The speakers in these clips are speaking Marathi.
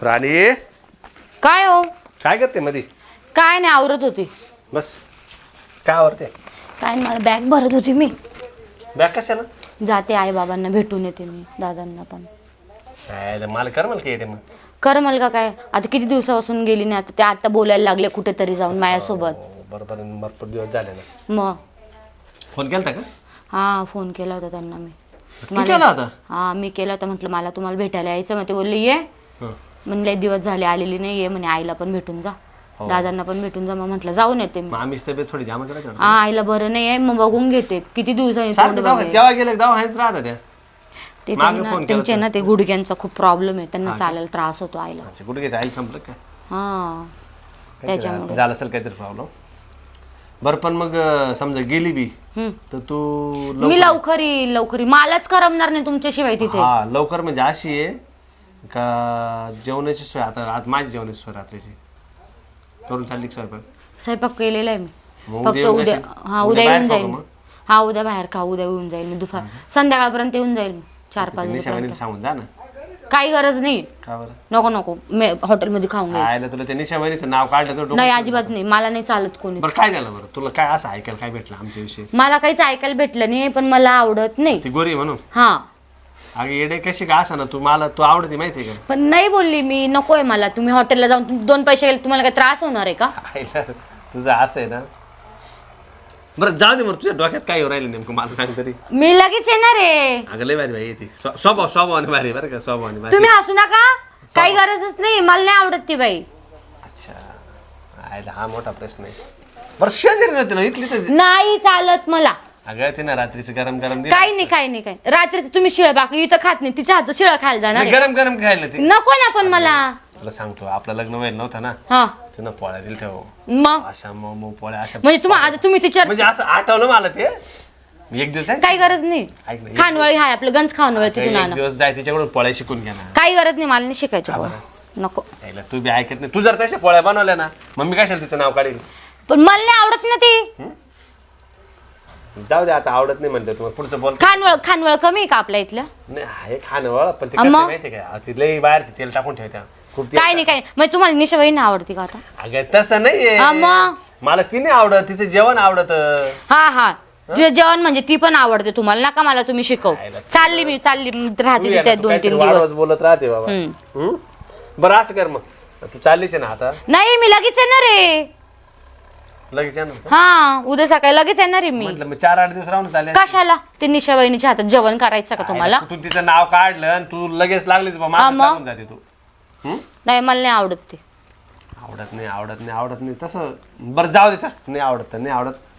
राणी काय हो? काय करते मध्ये? काय नाही, आवरत होती. बस काय आवरते? काय नाही, मला बॅग भरत होती मी. बॅग कशाला? जाते आई बाबांना भेटून येते मी, दादांना पण. काय मला कर मला काय मग कर मला काय, आता किती दिवसापासून गेली नाही. आता ते आता बोलायला लागले कुठेतरी जाऊन माझ्यासोबत. बरोबर भरपूर दिवस झाले ना. मग फोन केलता का? हा, फोन केला होता त्यांना मी. तू केला होता? हा, मी केला होता. म्हटलं मला तुम्हाला भेटायला यायचं. मग ते बोलले ये. म्हणले दिवस झाले आलेली नाही, ये म्हणे. आईला पण भेटून जा, दादांना पण भेटून जा. मग म्हटलं जाऊन येते मी. आम्हीच तब्येत थोडी जामच राहते. हा, आईला बरं नाही आहे, मग बघून घेते. किती दिवसांनी तेव्हा गेले दवाखान्यात राहता त्या. ते त्यांचे ना ते गुडघ्यांचा खूप प्रॉब्लेम आहे, त्यांना चालायला त्रास होतो आईला. गुडघ्याचं आईल संपलं काय? हा, त्याच्यामुळे झालं असेल काहीतरी प्रॉब्लेम. बरं पण मग समजा गेली बी तर तू मी लवकर मलाच करमणार नाही तुमच्याशिवाय तिथे. हा, लवकर म्हणजे अशी आहे का जेवणाची सोय आता माझी जेवणाची सोय रात्रीची करून चालली स्वयंपाक केलेला आहे मी. मग फक्त उद्या उद्या येऊन जाईल. हा, उद्या बाहेर खा, उद्या येऊन जाईल मी. दुपार संध्याकाळपर्यंत येऊन जाईल मी, 4-5 निशावणी सांगून जा ना. काही गरज नाही. का बरं? नको मी हॉटेलमध्ये खाऊन घ्यायचं. तुला त्या निशावणीचं नाव काढलं तर नाही, अजिबात नाही. मला नाही चालत कोणी. बरं काय झालं बरं? तुला काय असं ऐकायला काय भेटलं आमच्याविषयी? मला काहीच ऐकायला भेटलं नाही, पण मला आवडत नाही. ती गोरी म्हणून? हा. अगं येडे कशी का असा ना, तू आवडते माहितीये का? पण नाही बोलली मी, नकोय मला. तुम्ही हॉटेलला जाऊन 2 पैसे गेले, तुम्हाला काय त्रास होणार आहे का? तुझं असं आहे ना. बरं जाऊ दे, मग तुझ्या डोक्यात काय राहिलं नेमकं मला सांग तरी. मी लगेच येणार आहे. अगं लय भारी भाई येते. स्वभावाने भारी बरं का, स्वभावाने भारी. तुम्ही हसू नका, काही गरजच नाही. मला नाही आवडत ती बाई. अच्छा, हा मोठा प्रश्न आहे. बरं शेजारी नव्हती ना इथली तर? नाही चालत मला. अगं ते ना रात्रीचं गरम गरम काही नाही. रात्रीचं तुम्ही शिळ बाकी इथं खात नाही, तिच्या हात शिळ खायला जाणार. गरम गरम खायला ते नको ना पण मला. तुला सांगतो, आपलं लग्न व्हायला नव्हतं ना. हा, तुला पोळ्या दिल ठेव मग अशा मग पोळ्या अशा. म्हणजे तुम्ही तिच्या म्हणजे असं आठवलं मला ते. मी एक दिवस काही गरज नाही. खानवळी हाय आपलं, गंज खानवळी तिथून एक दिवस जाय तिच्याकडून पोळ्या शिकून घ्या ना. काही गरज नाही, मला नाही शिकायचं. नको. तू बी ऐकत नाही. तू जर तशा पोळ्या बनवल्या ना, मम्मी कशाला तिचं नाव काढेल? पण मला नाही आवडत ना ती. जाऊ दे, आता आवडत नाही म्हणलं तुम्हाला पुढचं बोल. खानवळ कमी आहे का आपल्या इथलं? नाही आहे खानवळ, पण ते कसं माहितीये का, ती लई बाहेर तेल टाकून ठेवत्या खूप. काय नाही म्हणजे तुम्हाला निशाबाई नाही आवडती का आता? अगं तसं नाहीये, मला ती नाही आवडत, तिचं जेवण आवडत. हा, जे जेवण म्हणजे ती पण आवडते तुम्हाला. नका मला तुम्ही शिकव. चालली राहते त्या 2-3 दिवस बोलत राहते बाबा. बरं असं कर, मग तू चाललीच ना आता? नाही, मी लगेच येणार आहे. लगेच येणार? हा, उद्या सकाळी लगेच येणार आहे मी. म्हटलं 4-8 दिवस राहून चालले. कशाला? ते निशाबाईच्या हातात जेवण करायचं का तुम्हाला? तू तिचं नाव काढलं आणि तू लगेच लागलीच बाबा जाते तू. नाही, मला नाही आवडत ते. आवडत नाही तसं. बरं जाऊ दे, नाही आवडत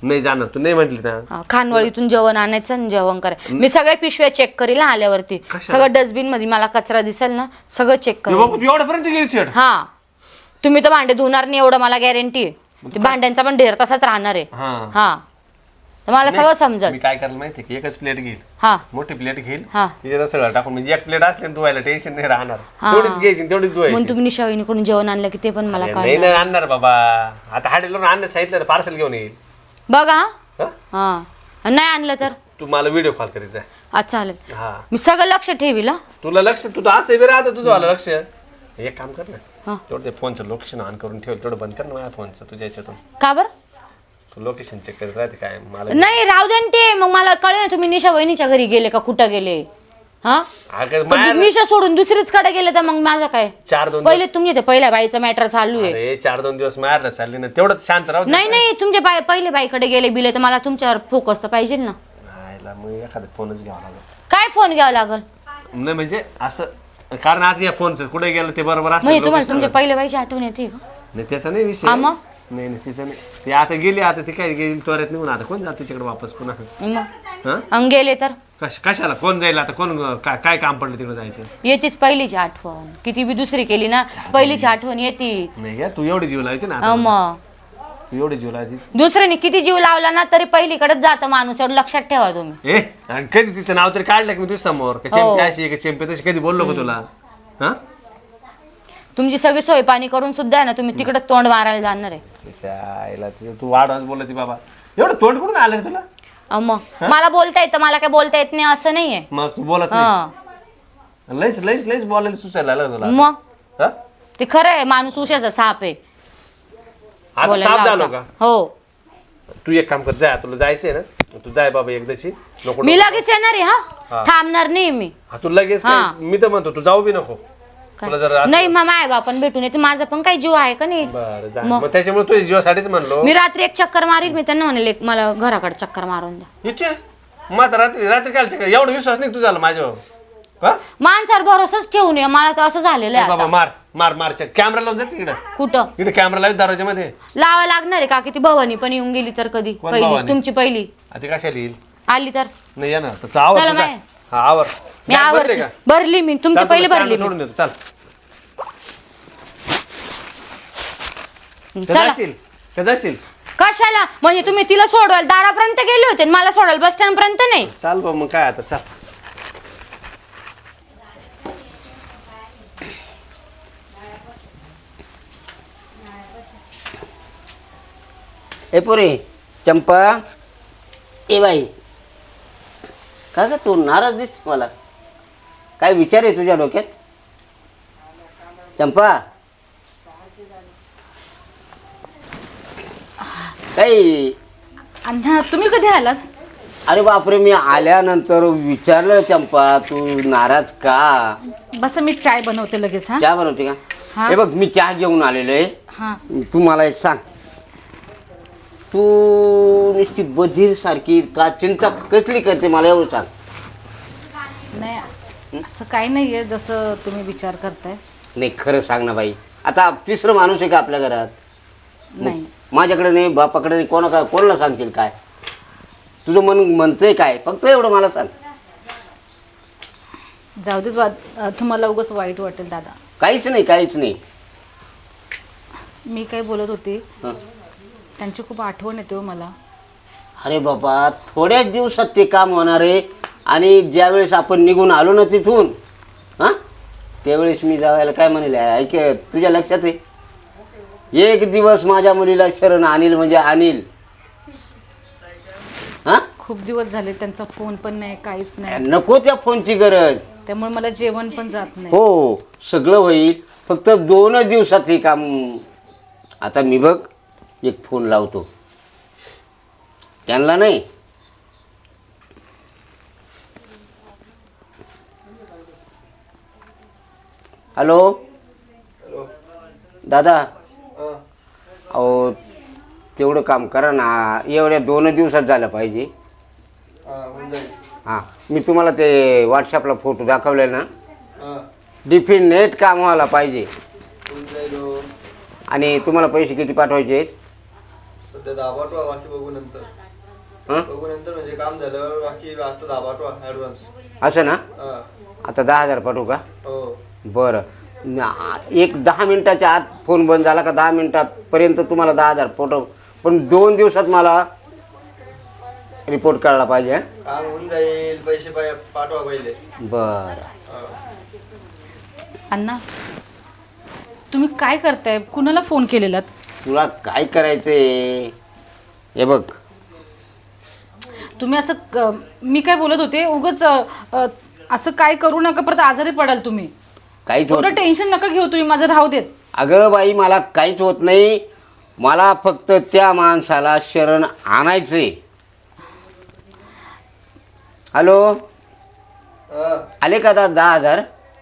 नाही जाणार. तू नाही म्हटली ना. खानवळीतून जेवण आणायचं आणि जेवण करायचं. मी सगळे पिशव्या चेक करेल आल्यावरती. सगळं डस्टबिन मध्ये मला कचरा दिसेल ना, सगळं चेक करेल. एवढ्यापर्यंत गेली? हा, तुम्ही तर भांडे धुणार नाही एवढं मला गॅरंटी आहे. भांड्यांचा पण ढेर तसाच राहणार आहे. हा, मला सगळं समजेल. मी काय करायला माहिती, एकच प्लेट घेईल. हा, मोठी प्लेट घेईल. हा, तिच्यात सगळं टाकून, म्हणजे एक प्लेट असली धुवायला टेन्शन नाही राहणार. तेवढीच घ्यायची, तेवढीच धुवायची. म्हणून तुम्ही निशाबाईकडून जेवण आणलं की ते पण मला नाही आणणार बाबा. आता हॉटेलवरून आणण्यात सांगितलं, पार्सल घेऊन येईल बघा. हा, नाही आणलं तर तू मला व्हिडिओ कॉल करायचा. अच्छा, चालेल. मी सगळं लक्ष ठेवील. तुला लक्ष, तू असं बी राहतं तुझं वाला लक्ष. एक काम कर ना, तेवढं ते फोनचं लोकेशन ऑन करून ठेवलं, तेवढं बंद कर ना माझ्या फोनचं तुझ्या याच्यातून. का बरं? तू लोकेशन चेक करत राहते काय मला? नाही, राहू दे ते. मग मला कळेल ना तुम्ही निशा वहिनीच्या घरी गेले का कुठं गेले. हा, निशा सोडून दुसरीच कडे गेले तर मग माझं काय? 4-2 पहिले तुमच्या ते पहिल्या बाईचा मॅटर चालू आहे. अरे 4-2 दिवस मारला चालली ना, तेवढंच शांत राहू. नाही, तुमच्या पहिले बाईकडे गेले बिले तर मला तुमच्यावर फोकस तर पाहिजे ना. मग एखादा फोनच घ्यावा लागेल. काय फोन घ्यावा लागल? नाही म्हणजे असं, कारण आता या फोनचं कुठे गेलं ते बरोबर असतं. म्हणजे तुम्हाला तुमच्या पहिल्या बाईची आठवण येते का? नाही त्याचा नाही विषय. नाही तिचं नाही. ती आता गेली, आता ती काय गेली त्वरेत निघून. आता कोण जात तिच्याकडे वापस पुन्हा? गेले तर कशाला कोण जाईल आता? कोण काय काम पडलं तिकडे जायचं? येतीच पहिलीची आठवण. किती बी दुसरी केली ना, पहिलीची आठवण येतीच. नाही तू एवढी जीव लावायची ना. मग तू एवढी जीव लावायची. दुसऱ्याने किती जीव लावला ना तरी पहिलीकडेच जातं माणूस, एवढं लक्षात ठेवा तुम्ही. आणि कधी तिचं नाव तरी काढलं की मी तुझ्या समोर? चेंपी अशी का चेंपी तशी कधी बोललो का तुला? हा, तुमची सगळी सोय पाणी करून सुद्धा आहे ना, तुम्ही तिकडे तोंड मारायला जाणार आहे. तू वाढवाच बोलती बाबा. एवढं तोंड करून आलं तुला? मग मला बोलता येतं, मला काय बोलता येत नाही असं नाहीये. मग तू बोलत नाही? लईच बोलायला सुचायला लागलं तुला? मग ते खरं आहे, माणूस उशाचा साप आहे. आता बोलायला साफ झालो लावता. का? हो, तू एक काम कर, जाय, तुला जायचंय ना, तू जाय बाबा एकदाची. नको मी नको. लगेच येणार आहे. हा, थांबणार नाही मी. हा, तू लगेच काय? हा. मी तर म्हणतो तू जाऊ बी नको. तुला जर असं- नाही, मग माय बापान भेटून येते, माझा पण काही जीव आहे का नाही. बरं जा. मग त्याच्यामुळे तुझ्या जीवासाठीच म्हणलो. मी रात्री एक चक्कर मारील, मी त्यांना म्हणले मला घराकडे चक्कर मारून द्या. इथे मग आता रात्री रात्री काय एवढा विश्वास नाही तू झाला माझ्यावर? हा? माणसावर भरोसाच ठेवू नये, मला तर असं झालेलं आहे बाबा आता. मार मार मार कॅमेरा लावून जाते इकडं. कुठं इकडे कॅमेरा लावत दरवाजामध्ये. लावा लागणार आहे का? की ती भवानी पण येऊन गेली तर कधी? कोण पहिली भवानी? तुमची पहिली आता कशाला येईल? आली तर नाही येणार तर तू आवर चला तुझा. बाय. हा आवर. मी बॅग भरली आवडते, का? भरली मी तुमची चाल, पहिली तुला भरली stand मी. सोडून देतो चाल. चला. जाशील का जाशील? कशाला म्हणजे तुम्ही तिला सोडवाल दारापर्यंत गेले होते आणि मला सोडाल बस स्टँड पर्यंत नाही? चाल बा मग काय आता चाल. ए पोरे चंपा, ए बाई, का ग तू नाराज दिसते मला? काय विचार आहे तुझ्या डोक्यात? चंपा, काही? अण्णा तुम्ही कधी आलात? अरे बापरे, मी आल्यानंतर विचारलं चंपा तू नाराज का? बस मी चाय बनवते लगेच. हा चहा बनवते का? हा. हे बघ मी चहा घेऊन आलेलो आहे. हा, तू मला एक सांग, तू नुसती बधीर सारखी का चिंता कसली करते मला एवढं सांग. नाही असं काही नाहीये जसं तुम्ही विचार करताय. नाही खरं सांग ना बाई, आता तिसरं माणूस आहे का आपल्या घरात? नाही, माझ्याकडे नाही, बापाकडे नाही, कोणाला सांगतील काय? तुझं मन म्हणतंय काय? फक्त एवढं मला सांग. जाऊ दे, तुम्हाला उगाच वाईट वाटेल दादा. काहीच नाही, काहीच नाही. मी काय बोलत होते, हं. त्यांची खूप आठवण येते हो मला. अरे बाबा, थोड्याच दिवसात ते काम होणार आहे. आणि ज्यावेळेस आपण निघून आलो ना तिथून, हां, त्यावेळेस मी जावायला काय म्हणेल ऐक, तुझ्या लक्षात आहे? एक दिवस माझ्या मुलीला शरण आणील म्हणजे आणील. हां, खूप दिवस झाले त्यांचा फोन पण नाही, काहीच नाही. नको त्या फोनची गरज. त्यामुळे मला जेवण पण जात नाही. हो, सगळं होईल, फक्त 2 दिवसात हे काम. आता मी बघ एक फोन लावतो त्यांना. नाही हॅलो दादा, अहो तेवढं काम करा ना, एवढ्या 2 दिवसात झालं पाहिजे. हां, मी तुम्हाला ते व्हॉट्सअपला फोटो दाखवले ना, डिफिनेट काम व्हायला पाहिजे. आणि तुम्हाला पैसे किती पाठवायचे आहेत? सध्या 10 पाठवा, बाकी बघू नंतर. हं? बघू नंतर म्हणजे काम झालं, बाकी आता 10 पाठवा ॲडव्हान्स. असं ना? आता 10,000 पाठवू का? हो. बरं, एक 10 मिनिटाच्या आत फोन बंद झाला का 10 मिनिटापर्यंत तुम्हाला 10,000 पाठव. पण 2 दिवसात मला रिपोर्ट कळला पाहिजे. हं? काम होऊन जाईल, पैसे पाठवा पहिले. बरं. अण्णा तुम्ही काय करताय? कुणाला फोन केलेला? तुला काय करायचंय? हे बघ, तुम्ही असं मी काय बोलत होते, उगाच असं काय करू नका, परत आजारी पडाल तुम्ही. काहीच होत थोडं टेन्शन नका घेऊ तुम्ही, माझं राहू देत. अगं बाई, मला काहीच होत नाही. मला फक्त त्या माणसाला शरण आणायचंय. हॅलो, आले का आता 10,000?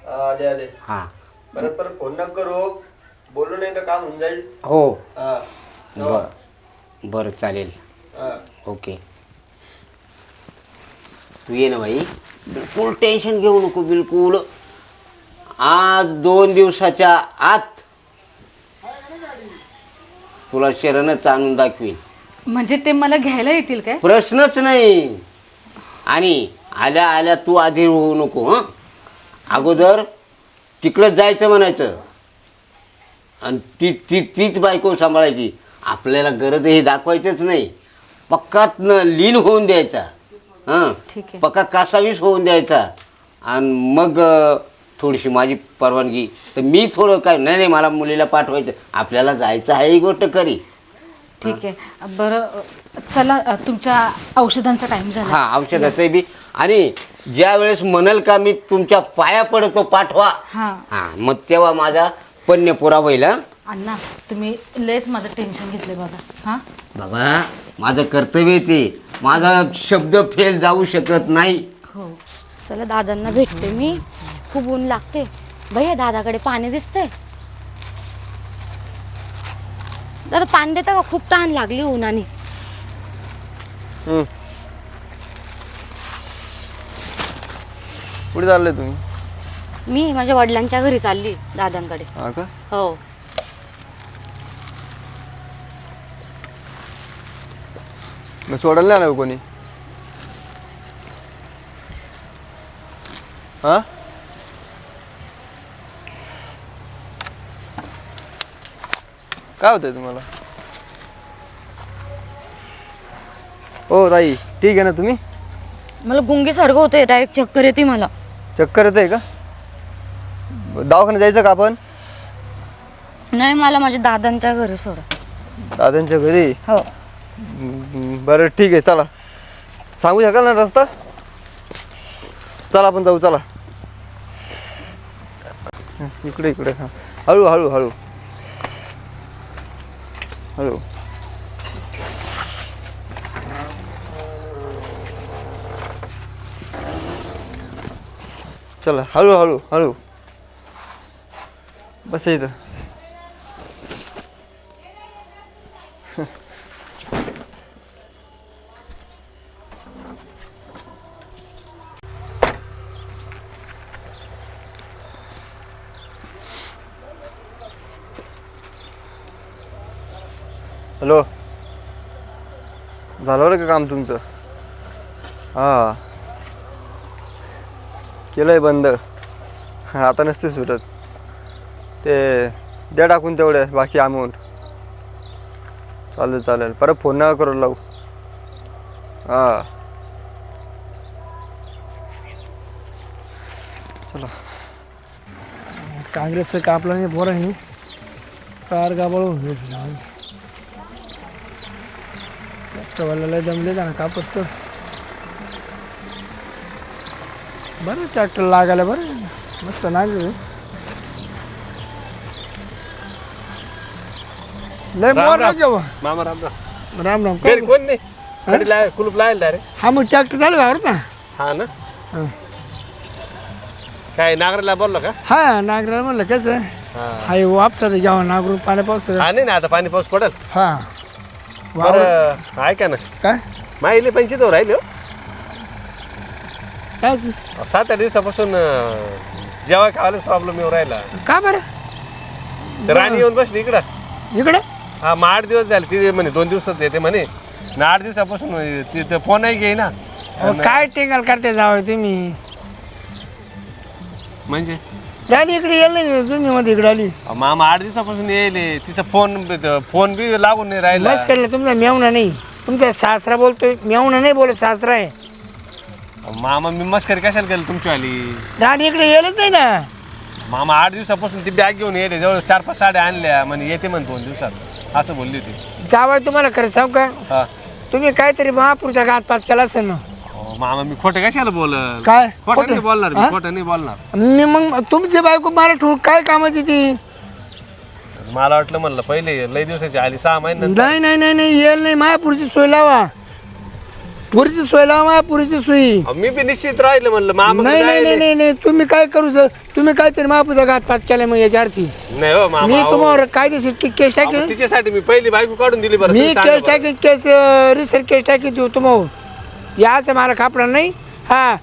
आले आले. हां, परत फोन नका करू, बोलू नाही तर काम होऊन जाईल. हो. हा. बरं चालेल. हा. ओके, तू ये ना बाई, बिलकुल टेन्शन घेऊ नको, बिलकुल. आज 2 दिवसाच्या आत तुला शरणच आणून दाखवीन. म्हणजे ते मला घ्यायला येतील काय? प्रश्नच नाही. आणि आल्या आल्या तू आधी होऊ नको. हं, अगोदर तिकडं जायचं म्हणायचं आणि तीच बायको सांभाळायची. आपल्याला गरज हे दाखवायचंच नाही. पक्कात लीन होऊन द्यायचा. हां, ठीक आहे. पक्का कासावीस होऊन द्यायचा. आणि मग थोडीशी माझी परवानगी तर मी थोडं काय नाही, मला मुलीला पाठवायचं, आपल्याला जायचं आहे ही गोष्ट खरी. ठीक आहे. बरं चला, तुमच्या औषधांचा टाइम झाला. हां, औषधाचं बी. आणि ज्या वेळेस म्हणाल का मी तुमच्या पाया पडतो पाठवा, हां हां, मग तेव्हा माझा पन्ने पुरा होईल. अण्णा तुम्ही लयच माझं टेन्शन घेतले बघा. हां बाबा माझं कर्तव्य ते, माझा शब्द फेल जाऊ शकत नाही. हो चला दादांना भेटते मी. खूप ऊन लागते. भैया दादाकडे पाणी दिसतंय. दादा पाणी देता का? खूप तहान लागली उन्हाने. कुठे चालले तुम्ही? मी माझ्या वडिलांच्या घरी चालली दादांकडे. हा का? हो मग सोडायला नाही आलं कोणी? हा काय होतंय तुम्हाला? हो ताई ठीक आहे ना तुम्ही? मला गुंगीसारखं होते. डायरेक्ट चक्कर येते मला. चक्कर येते का? दवाखान्यात जायचं का आपण? नाही मला माझ्या दादांच्या घरी सोडा. दादांच्या घरी? हो बरं ठीक आहे चला. सांगू शकाल ना रस्ता? चला आपण जाऊ चला. इकडे इकडे हां हळू हळू हळू हळू. चला हळू हळू हळू. बस इथं. हॅलो झालं बरं का काम तुमचं? हां केलं आहे बंद. आता नसते सुटत. ते द्या टाकून तेवढे बाकी अमाऊंट. चालेल चालेल परत फोन नका करू लावू. हां चला. काँग्रेसचं कापलं नाही पोरांनी. कार गाबळ ट्रॅक्टरवाल्याला जमले ना कापस तर बरं. ट्रॅक्टर लागायला बरं मस्त लागले. लय मोर ना जेव्हा. मामा राम राम. राम राम. घरी कोण नाही? घरी कुलूप लायला रे. हा मग ट्रॅक्टर चालू आहे ना. हा ना. हां काय नागराला बोललो का? हा नागराला म्हणलं कसं हाय वापसा घ्यावं नागरून पाण्या पाऊस. हा नाही ना आता पाणी पाऊस पडेल. हा बरं ऐका ना. काय माहिले 25 राहिले हो. काय 7-8 दिवसापासून जेव्हा खावायला प्रॉब्लेम येऊ राहिला. का बरं? तर राणी येऊन बसली इकडं. इकडे हा मग 8 दिवस झाले. ती म्हणे 2 दिवसात येते म्हणे. 8 दिवसापासून तिथं फोनही घेई ना. काय टिंगल करते जावं तुम्ही? म्हणजे राणी इकडे येईल नाही तुम्ही मध्ये इकडे आली. मामा 8 दिवसापासून येईल. तिचा फोन बी लागून नाही राहिला. बस केलं तुमचा मेवणा नाही. तुमचा सासरा बोलतोय. मेवणा नाही बोलत सासरा आहे. मामा मी मस्करी कशाला केली तुमची आली? राणी इकडे येलच नाही ना. मामा 8 दिवसापासून ती बॅग घेऊन येते. जवळ 4-5 साड्या आणल्या म्हणे येते म्हणे 2 दिवसात असं बोलली होती. जावं तुम्हाला खरं सांगू का? हा तुम्ही काहीतरी महापूरच्या घातपात केला असेल ना. मामा मी खोटं कशाला बोलल? काय खोटं नाही बोलणार मी. खोटं नाही बोलणार. मी मग तुमची बायको मला ठेवून काय कामाची ती? मला वाटलं म्हणलं पहिले लय दिवसाची आली 6 महिने. नाही नाही नाही नाही येईल नाही. मायापुरीची सोय लावा. पुरीची सोय लावा. मायापुरीची सोयी. मी बी निश्चित राहिलं म्हणलं मामा. नाही नाही नाही नाही नाही तुम्ही काय करू सर? तुम्ही काहीतरी महापूरच्या घातपात केला मग याच्या अर्थी नाही हो मामा. मी तुम्हाला कायदेशीर केस टाकेल. तिच्यासाठी मी पहिली बायको काढून दिली. बरं मी तुम्ही सांगा केस बरं. टाकेन. केस रिसर केस टाकी देऊ तुम्हाला. याच मला खापणार नाही. हा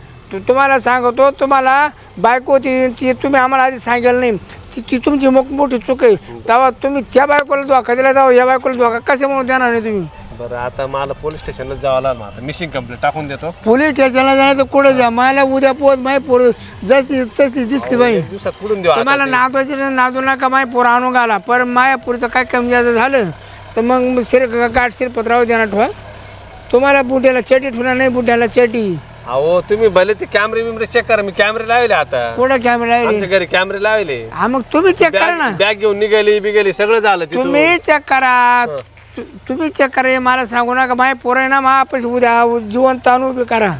तुम्हाला सांगतो. तुम्हाला बायको ती तुम्ही आम्हाला आधी सांगेल नाही. ती तुमची मोठी चूक आहे. तेव्हा तुम्ही त्या बायकोला धोका दिला. जावं या बायकोला धोका कशामुळे देणार नाही तुम्ही? बरं आता मला पोलीस स्टेशनला जावं लागलं. आता मिसिंग कंप्लेंट टाकून देतो. पोलीस स्टेशनला जाण्याचं कुठं जा. मला उद्या पोहोच माही पोर जशी तशी दिसली बाई. 1 दिवसात कुठून देऊ आता तुम्हाला ते? नादवायचे नादू नका. माही पोर आणून घाला. पण माया पुरीचं काय कमी जास्त झालं तर मग गाठ शिरपत्रावर देणार ठेवा. तुम्हाला बुड्याला चेटी ठेवणार नाही. बुड्याला चेटी. अहो तुम्ही भले ते कॅमेरे चेक करा. मी कॅमेरे लावले आता. कुठं कॅमेरा आहे? आमच्या घरी कॅमेरे लावले. हा मग तुम्ही चेक करा ना. बॅग घेऊन निघाली बिगेली सगळं झालं तिथून. तुम्ही चेक करा. तुम्ही चेक करा. मला सांगू नका. माय पोरं आहे ना मा पैसे उद्या जिवंत आणून उभी करा.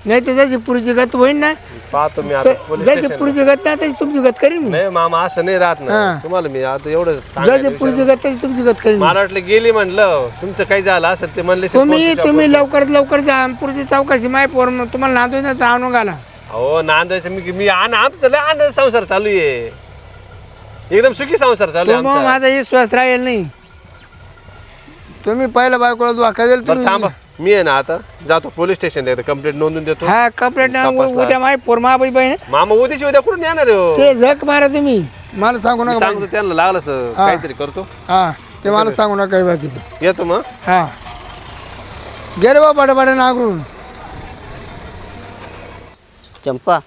नाही तर जशी पुरीची गत होईल ना, पाहतो मी आता पोलीस जशी स्टेशन. पुरीची गत नाही तशी तुमची गत करीन मी. नाही मामा असं नाही राहत ना हा. तुम्हाला मी आता एवढं जशी सांगायला पुरीची गत तशी तुमची गत करीन मी. मला वाटलं गेली म्हणलं तुमचं काही झालं असं ते म्हणले तुम्ही लवकरात लवकर जा. पुरीची चौकशी माय पोर तुम्हाला नांदोय ना तर आणून घाला. हो नांदायचं मी आमचं लय आनंद संसार चालू आहे, एकदम सुखी संसार चालू आहे मग आमचा. माझा विश्वास राहील नाही. तुम्ही पहिला बायकोला धोका दिला बरं तुम्ही. थांबा मी आहे ना आता जातो पोलीस स्टेशनला कंप्लेंट नोंदून देतो. हा कंप्लेंट तपासला. उद्या माय पोर मा बहीण मामा उद्याची उद्या कुठून येणार आहे हो? ते झक मारा तुम्ही, मला सांगू मी नका सांगतो त्यांना लागलं तर हा. काहीतरी करतो. हा ते मला सांगू नका काही बाकी. येतो मग. हा गेले बा बडे नागरून. चंपा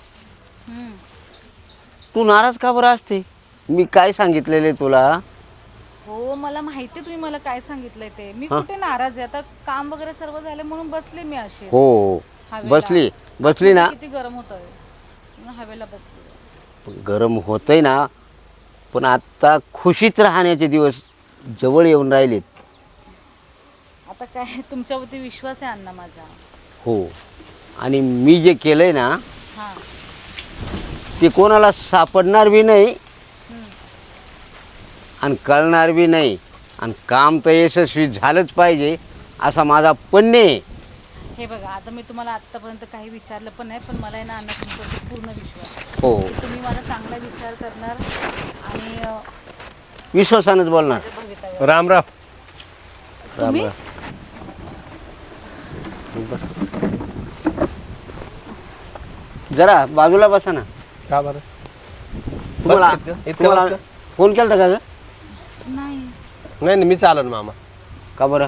तू नाराज का बरं असते? मी काय सांगितलेले तुला? हो मला माहिती तुम्ही मला काय सांगितलंय ते. मी कुठे नाराज आहे, आता काम वगैरे सर्व झालं म्हणून बसले मी अशी. हो हवेला. बसली ना. किती गरम होत आहे, हवेला बसली. गरम होतंय ना, पण आता खुशीत राहण्याचे दिवस जवळ येऊन राहिलेत. आता काय तुमच्यावरती विश्वास आहे अण्णा माझा. हो, आणि मी जे केलंय ना हा ते कोणाला सापडणार बी नाही आणि कळणार बी नाही, आणि काम तर यशस्वी झालंच पाहिजे असा माझा पण्य आहे. हे बघा, आता मी तुम्हाला आतापर्यंत काही विचारलं पण नाही, पण मला आहे ना अण्णा तुमच्यावरती पूर्ण विश्वास आहे. हो, की तुम्ही माझा चांगला विचार करणार आणि विश्वासानंच बोलणार. भवितव्य. राम राम. राम राम. बस जरा बाजूला बसा ना. का बरं तुम्हाला बस इतकं? इतकं तुम्हाला वाजता? फोन केला का ग? नाही नाही मी चालू ना मामा. का बरं?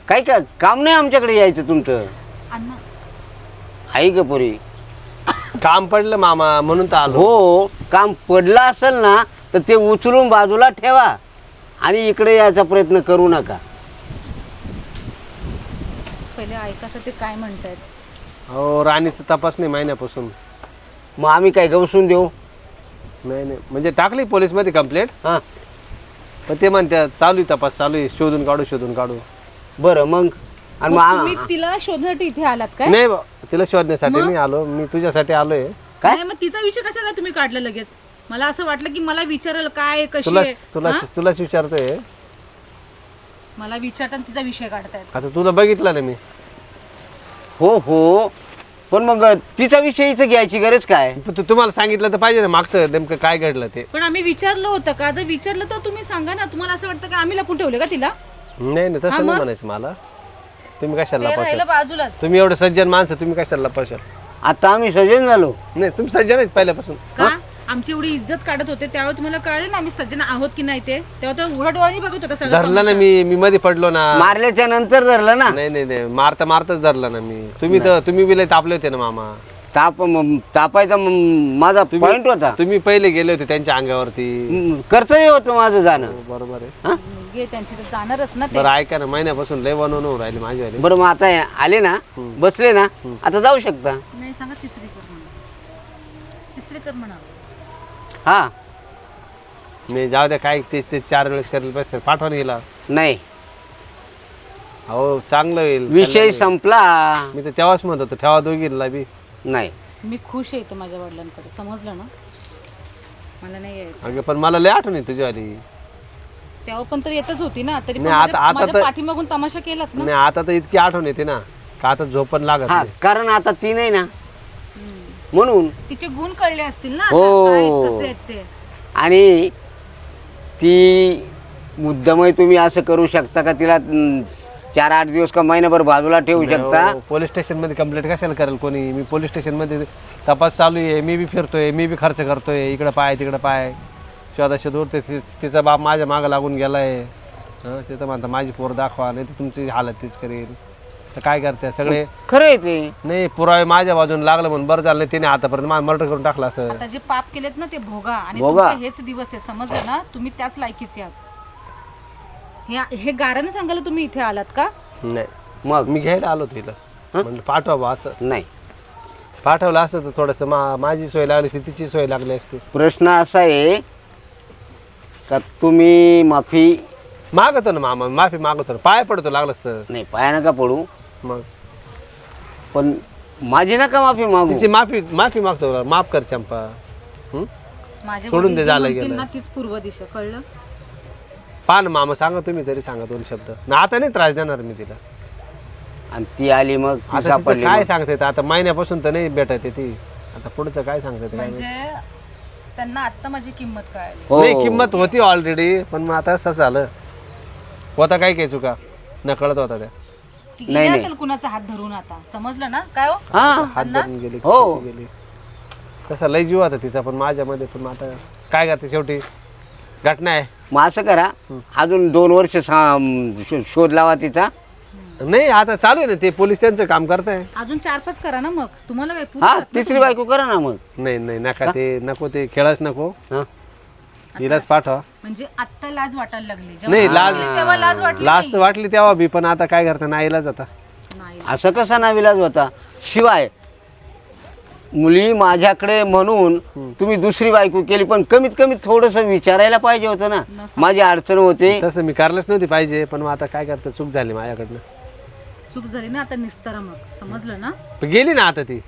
काही का काम नाही आमच्याकडे यायचं तुमचं? अण्णा आई ग पोरी. काम पडलं मामा म्हणून तर आलो. हो, काम पडलं असेल ना तर ते उचलून बाजूला ठेवा आणि इकडे यायचा प्रयत्न करू नका. पहिले ऐका तर ते काय म्हणतायत. हो राणीचा तपास नाही महिन्यापासून. मग आम्ही काय गवसून देऊ? नाही नाही म्हणजे टाकली पोलीसमध्ये कंप्लेंट, हां, पण ते म्हणतात चालू आहे तपास चालू आहे, शोधून काढू. बरं मग. आणि मग मग तुम्ही तिला शोधण्यासाठी इथे आलात काय? नाही बा, तिला शोधण्यासाठी नाही आलो मी, तुझ्यासाठी आलोय. काय? नाही, मग तिचा विषय कसा काय तुम्ही काढला लगेच? मला असं वाटलं की मला विचारायला काय कशी तुलाच आहे. तुलाच हा? तुलाच विचारतोय. मला विचारताना तिचा विषय काढतायत. आता तुला बघितलं ना मी. हो हो, पण मग तिचा विषय इथं घ्यायची गरज काय? पण तुम्हाला सांगितलं तर पाहिजे ना मागचं नेमकं काय घडलं ते. पण आम्ही विचारलं होतं का? जर विचारलं तर तुम्ही सांगा ना. तुम्हाला असं वाटतं का आम्ही लपून ठेवले का तिला? नाही नाही हा, तसं मग? नाही म्हणायचं मला. तुम्ही कशाला ते राहिलं लपवशाल? बाजूलाच. तुम्ही एवढं सज्जन माणसं तुम्ही कशाला लपवशाल? आता आम्ही सजन झालो. नाही तुम्ही सज्जन आहेत पहिल्यापासून. का आमची एवढी इज्जत काढत होते त्यावेळी तुम्हाला कळलं ना आम्ही सज्जन आहोत की नाही ते? तेव्हा तर उघड डोळ्यांनी बघत होता सगळं. धरलं ना मी मध्ये पडलो ना. मारल्याच्या नंतर धरलं ना. नाही नाही नाही मारताच धरलं ना मी. तुम्ही बी लय तापले होते ना मामा. तापायचा माझा पॉइंट होता. तुम्ही पहिले गेले होते त्यांच्या अंगावरती. कर्तव्य होतं माझं जाणं. बरोबर आहे. घे त्यांची तर जाणारच ना ते. बरं ऐका ना, महिन्यापासून लय बनवून राहिले माझ्यावाले. बरं, मग आता आले ना, बसले ना, आता जाऊ शकता. नाही सांगा तिसरी कर म्हणा. तिसरी कर म्हणा. हा, नाही जाऊ द्या काय ते 4 वेळेस करेल पैसे पाठवून गेला. नाही हो चांगलं होईल. विषय संपला. मी तर तेव्हाच म्हणत होतो ठेवा दोघीला बी. नाही, मी खुश आहे इथं माझ्या वडिलांकडे. समजलं ना? मला नाही यायचं. अगं पण मला लय आठवण आहे तुझीवाली. तेव्हा पण तर येतच होती ना. तरी पण नाही, आता माझ्या तर- पाठीमागून तमाशा केलाच ना. नाही आता तर इतकी आठवण येते ना का आता झोप पण लागत हा, नाही. कारण आता ती नाही ना, म्हणून. तिचे गुण कळले असतील ना हो. आता, काय कसे आहेत ते. आणि ती मुद्दामही तुम्ही असं करू शकता का तिला 4-8 दिवस का महिनाभर बाजूला ठेवू शकता? पोलीस स्टेशन मध्ये कंप्लेंट कशाला करेल कोणी? मी पोलीस स्टेशन मध्ये तपास चालू आहे, मी बी फिरतोय, मी बी खर्च करतोय, इकडं पाय तिकडं पाय शोधाशोध उरते. तिचा बाप माझ्या मागं लागून गेलाय. ते तर म्हणता माझी पोर दाखवा, नाही तर तुमची हालत तीच करेल. तर काय करते सगळे? खरं आहे ते. नाही पुरावे माझ्या बाजून लागलं म्हणून बरं झालं नाही तिने आतापर्यंत मला मर्डर करून टाकलं असं. आता जे पाप केलेत ना ते भोगा. आणि भोगा. तुमचे हेच दिवस आहे. समजलं ना? तुम्ही त्याच लायकीचे आहात. हे गारानं सांगायला तुम्ही इथे आलात का? नाही मग मी घ्यायला आलो तिला म्हणलं पाठवा बा असं. नाही, पाठवलं असं तर थोडंसं माझी सोय लागली असती, तिची सोय लागली असती. प्रश्न असा आहे का तुम्ही माफी मागतो ना मामा, माफी मागतो ना, पाय पडतो लागलं तर. नाही, पाया नका पडू. मग पण माझी नका माफी मागू. तिची माफी मागतो, माफ कर चंपा. हं? माझे सोडून वडील दे, जे झालं म्हणतील गेलं. ना तीच पूर्व दिशा, कळलं? पहा ना मामा, सांगा तुम्ही तरी, सांगा 2 शब्द ना. आता नाही त्रास देणार मी तिला. आणि ती आली मग ती आता तिचं सापडली काय मग. सांगता येतं, आता महिन्यापासून तर नाही भेटत आहे ती. आता पुढचं काय सांगता येतं काय माहिती. म्हणजे त्यांना आता माझी किंमत कळाली. हो. नाही, किंमत होती ऑलरेडी, पण मग आता असं झालं. होता काय चुका नकळत होता त्या. ती गेली असेल कुणाचा हात धरून, आता समजलं ना काय हो? हा हात धरून गेली, हो. कशी गेली. तसा लय जीव होता तिचा, पण माझ्यामध्ये पण आता काय करते, शेवटी घटना आहे. मग असं करा, अजून 2 वर्ष शोध लावा तिचा. नाही, आता चालू आहे ना, ते पोलीस त्यांचं काम करताय. अजून 4-5 करा ना मग, तुम्हाला काय पुरुष हा आहात ना 3री बायको करा ना मग. नाही नाही, नका ते, नको ते खेळच नको. हा. तिलाच पाठवा. म्हणजे आत्ता लाज वाटायला लागली, नाही, जेव्हा लाज- लागली तेव्हा लाज वाटली लाज तर वाटली तेव्हा बी, पण आता काय करता, नाईलाज आता. नाही. असं कसा नाविलाज होता. शिवाय मुली माझ्याकडे म्हणून तुम्ही 2री बायको केली, पण कमीत कमी थोडस विचारायला पाहिजे होतं ना. माझी अडचण होते. तसं मी करायलाच नव्हती पाहिजे, पण मग आता काय करता, चूक झाली माझ्याकडनं. चूक झाली ना, आता निस्तारा मग, समजलं ना? पण गेली ना आता ती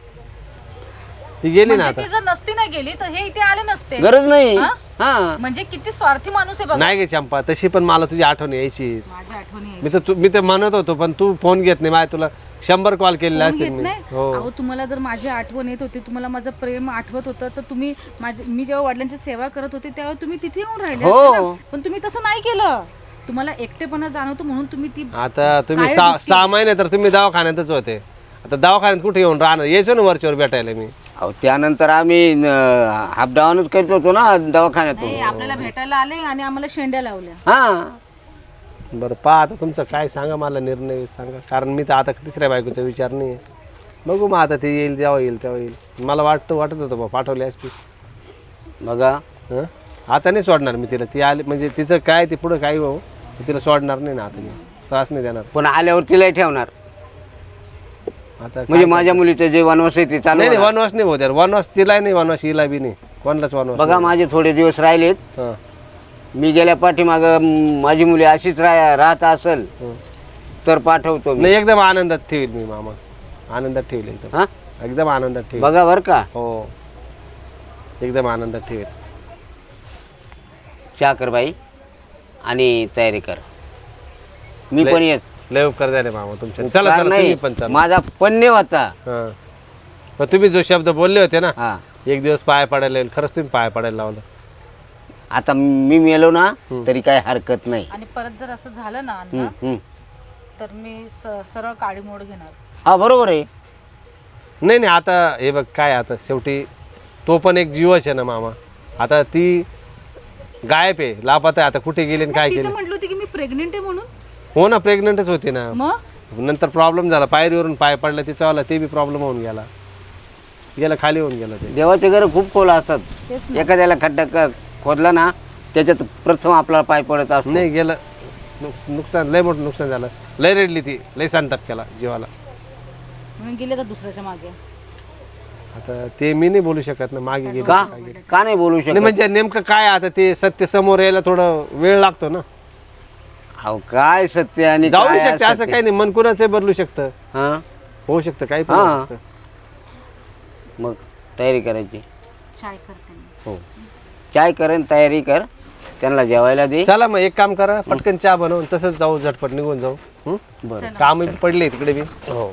गेली ना म्हणजे आता. ती जर नसती ना गेली तर हे इथे आले नसते. गरज नाही. हा? हा म्हणजे किती स्वार्थी माणूस आहे बघा. नाही गे चंपा, तशी पण मला तुझी आठवण यायचीच. माझ्या आठवणी मी तर म्हणत होतो, पण तू फोन घेत नाही. माझ्या तुला 100 कॉल केलेले फोन असतील घेत मी. नाही. हो. अहो तुम्हाला जर माझी आठवण येत होती, तुम्हाला माझं प्रेम आठवत होतं, तर तुम्ही मी जेव्हा वडिलांची सेवा करत होते तेव्हा तुम्ही तिथे येऊन राहिले हो. असते ना. पण तुम्ही तसं नाही केलं. तुम्हाला एकटेपणा जाणवतो म्हणून तुम्ही ती आता तुम्ही काय 6 महिने तर तुम्ही दवाखान्यातच होते. आता दवाखान्यात कुठे येऊन राहणार, यायचो ना वरच्यावर भेटायला मी. अहो, त्यानंतर आम्ही हाफ डाऊनच करत होतो ना दवाखान्यातून. नाही, आपल्याला भेटायला आले आणि आम्हाला शेंड्या लावल्या. हा बरं पहा, आता तुमचं काय सांगा, मला निर्णय सांगा. कारण मी तर आता 3ऱ्या बायकोचा विचार नाही आहे. बघू मग, आता ते येईल जेव्हा येईल तेव्हा येईल. मला वाटत होतं बा पाठवली असती. बघा. हं? आता नाही सोडणार मी तिला. ती आली म्हणजे तिचं काय, ती पुढं काही हो, तिला सोडणार नाही ना आता मी. त्रास नाही देणार पण आल्यावर तिलाही ठेवणार. आता. म्हणजे माझ्या मुलीचं जे वनवास आहे ते चालू नाही होणार. वनवास नाही होत यार. वनवास तिला नाही, वनवास हिला बी नाही, कोणालाच वनवास. बघा माझे थोडे दिवस राहिलेत. हं. मी गेल्या पाठीमाग माझी मुली अशीच राहत असेल तर पाठवतो मी. नाही, एकदम आनंदात ठेवील मी मामा. आनंदात ठेवील एकदम. हा एकदम आनंदात ठेवील. बघा बर का. हो, एकदम आनंदात ठेवेल. चहा कर बाई आणि तयारी कर. मी लय- पण येत. लय उपकार झाले मामा तुमच्या. चला उपकार चला, नाही, तुम्ही पण चला. माझा पन्ने होता. हां, पण तुम्ही जो शब्द बोलले होते ना, हा एक दिवस पाय पडायला येईल, खरंच तुम्ही पाय पडायला लावलं. आता मी मेलो ना तरी काही हरकत नाही. आणि परत जर असं झालं ना अण्णा, हम्म. तर मी सरळ काडी मोड घेणार. हा बरोबर आहे. नाही नाही, आता हे बघ काय, आता शेवटी तो पण एक जीवच आहे ना मामा. आता ती गायब आहे, लापात आहे. आता कुठे गेली आणि काय तिथे केली. म्हटलं होती की मी प्रेग्नेंट आहे म्हणून. हो ना, प्रेग्नंटच होती ना. मग नंतर प्रॉब्लेम झाला, पायरीवरून पाय पडला तिचा वाला, ते बी प्रॉब्लेम होऊन गेला खाली होऊन गेला ते. देवाचे घर खूप खोल असतात. तेच एखाद्याला खड्डा खोदला ना त्याच्यात प्रथम आपला पाय पडत असतो. नाही गेलं, नुकसान, लय मोठं नुकसान झालं. लय रडली ती, लय संताप केला जीवाला. म्हणून गेले तर दुसऱ्याच्या मागे. आता ते मी नाही बोलू शकत ना, मागे गेली का का नाही बोलू नाही. शकत. म्हणजे नेमकं काय, आता ते सत्य समोर यायला थोडं वेळ लागतो ना. अहो काय सत्य आणि जाऊ काय शकते, असं असत्य? काही नाही. मन कुणाचं बदलू शकतं, हा होऊ शकतं, काही पण हा. होऊ शकतं. मग तयारी करायची. चाय करते मी. हो चाय कर आणि तयारी कर. त्यांना जेवायला दे. चला मग एक काम करा, पटकन चहा बनवून तसंच जाऊ, झटपट निघून जाऊ. बरं काम पडले तिकडे बी. हो.